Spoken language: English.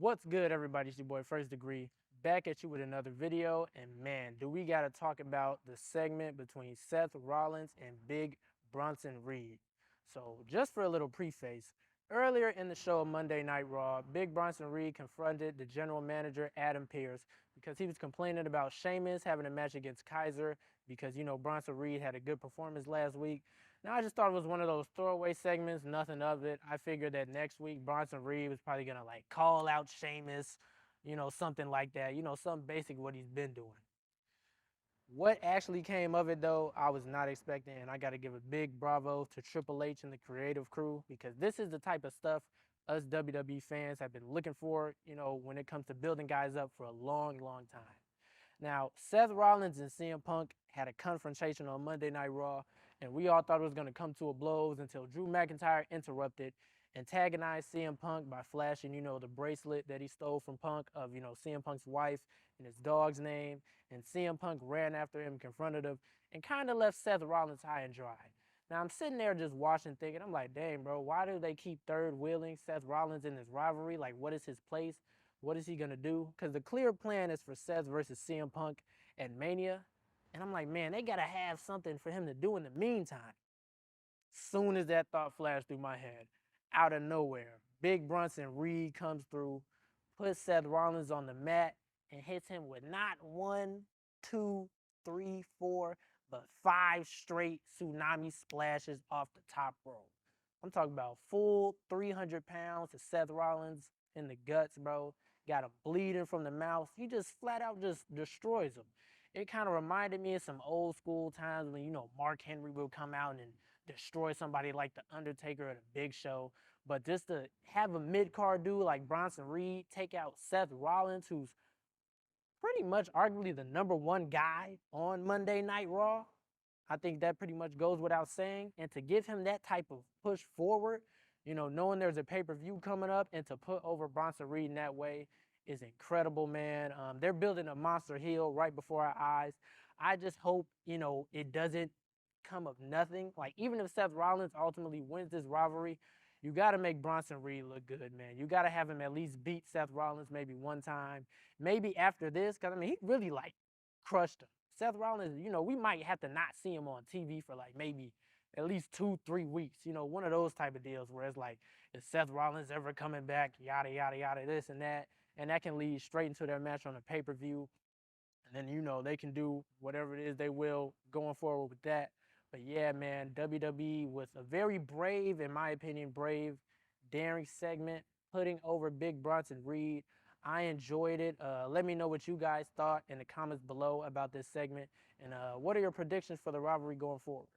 What's good, everybody? It's your boy First Degree, back at you with another video. And man, do we got to talk about the segment between Seth Rollins and Big Bronson Reed. So just for a little preface, earlier in the show Monday Night Raw, Big Bronson Reed confronted the general manager Adam Pearce because he was complaining about Sheamus having a match against Kaiser because, Bronson Reed had a good performance last week. Now, I just thought it was one of those throwaway segments, nothing of it. I figured that next week, Bronson Reed was probably going to, call out Sheamus, something like that. Something basic what he's been doing. What actually came of it, though, I was not expecting, and I got to give a big bravo to Triple H and the creative crew because this is the type of stuff us WWE fans have been looking for, when it comes to building guys up for a long, long time. Now, Seth Rollins and CM Punk had a confrontation on Monday Night Raw, and we all thought it was going to come to a blows until Drew McIntyre interrupted, antagonized CM Punk by flashing, the bracelet that he stole from Punk of, CM Punk's wife and his dog's name, and CM Punk ran after him, confronted him, and kind of left Seth Rollins high and dry. Now, I'm sitting there just watching, thinking, I'm like, dang, bro, why do they keep third wheeling Seth Rollins in this rivalry? Like, what is his place? What is he going to do? Because the clear plan is for Seth versus CM Punk at Mania. And I'm like, man, they got to have something for him to do in the meantime. Soon as that thought flashed through my head, out of nowhere, Big Bronson Reed comes through, puts Seth Rollins on the mat, and hits him with not one, two, three, four, but 5 straight tsunami splashes off the top rope. I'm talking about full 300 pounds to Seth Rollins in the guts, bro. Got him bleeding from the mouth. He just flat out just destroys him. It kind of reminded me of some old school times when, Mark Henry would come out and destroy somebody like The Undertaker or The Big Show. But just to have a mid-card dude like Bronson Reed take out Seth Rollins, who's pretty much arguably the #1 guy on Monday Night Raw, I think that pretty much goes without saying. And to give him that type of push forward, knowing there's a pay-per-view coming up, and to put over Bronson Reed in that way is incredible, man. They're building a monster heel right before our eyes. I just hope, it doesn't come of nothing. Like, even if Seth Rollins ultimately wins this rivalry, you got to make Bronson Reed look good, man. You got to have him at least beat Seth Rollins maybe one time. Maybe after this, because, he really, crushed him. Seth Rollins, we might have to not see him on TV for, maybe at least 2-3 weeks. One of those type of deals where it's like, is Seth Rollins ever coming back? Yada, yada, yada, this and that. And that can lead straight into their match on the pay-per-view. And then, they can do whatever it is they will going forward with that. But yeah, man, WWE with a very brave, in my opinion, brave, daring segment, putting over Big Bronson Reed. I enjoyed it. Let me know what you guys thought in the comments below about this segment. And what are your predictions for the rivalry going forward?